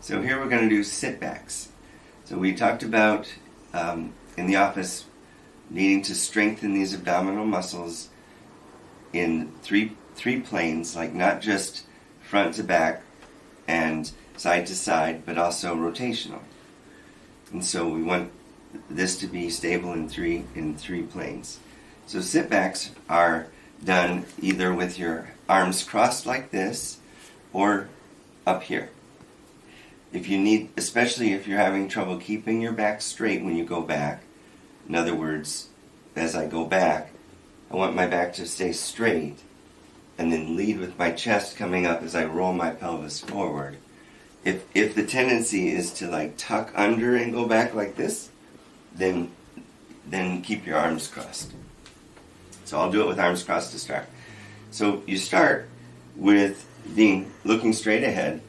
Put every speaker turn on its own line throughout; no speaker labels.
So here we're going to do sit-backs. So we talked about in the office needing to strengthen these abdominal muscles in three planes, like not just front to back and side to side, but also rotational. And so we want this to be stable in three planes. So sit-backs are done either with your arms crossed like this or up here. If you need, especially if you're having trouble keeping your back straight when you go back, in other words, as I go back, I want my back to stay straight and then lead with my chest coming up as I roll my pelvis forward. If the tendency is to like tuck under and go back like this, then keep your arms crossed. So I'll do it with arms crossed to start. So you start with looking straight ahead,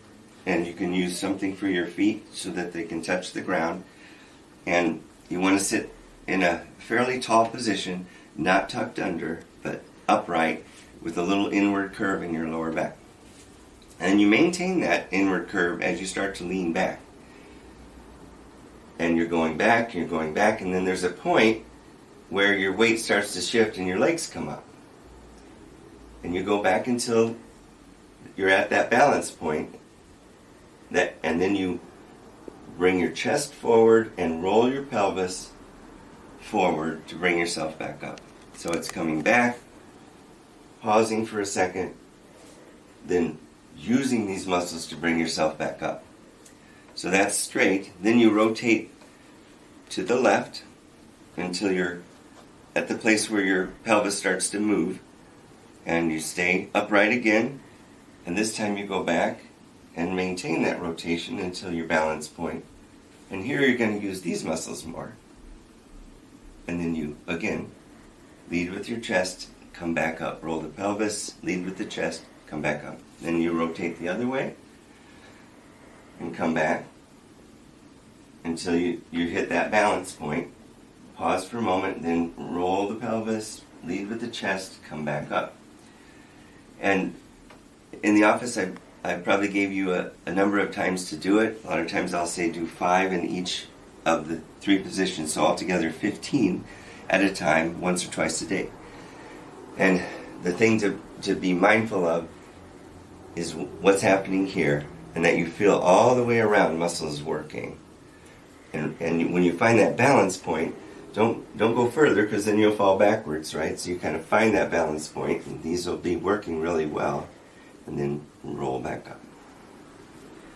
and you can use something for your feet so that they can touch the ground. And you want to sit in a fairly tall position, not tucked under, but upright with a little inward curve in your lower back. And you maintain that inward curve as you start to lean back. And you're going back, and then there's a point where your weight starts to shift and your legs come up. And you go back until you're at that balance point, and then you bring your chest forward and roll your pelvis forward to bring yourself back up. So it's coming back, pausing for a second, then using these muscles to bring yourself back up. So that's straight. Then you rotate to the left until you're at the place where your pelvis starts to move, and you stay upright again, and this time you go back and maintain that rotation until your balance point. And here you're going to use these muscles more. And then you, again, lead with your chest, come back up, roll the pelvis, lead with the chest, come back up. Then you rotate the other way and come back until you hit that balance point. Pause for a moment, then roll the pelvis, lead with the chest, come back up. And in the office, I probably gave you a number of times to do it. A lot of times I'll say do 5 in each of the 3 positions, so altogether 15 at a time, once or twice a day. And the thing to be mindful of is what's happening here, and that you feel all the way around muscles working. And when you find that balance point, don't go further, because then you'll fall backwards, right? So you kind of find that balance point, and these will be working really well, and then roll back up.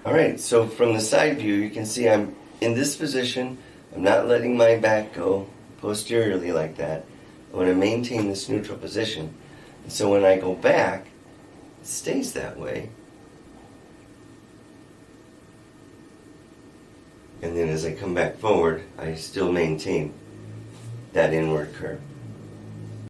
All right, so from the side view, you can see I'm in this position. I'm not letting my back go posteriorly like that. I want to maintain this neutral position. And so when I go back, it stays that way. And then as I come back forward, I still maintain that inward curve.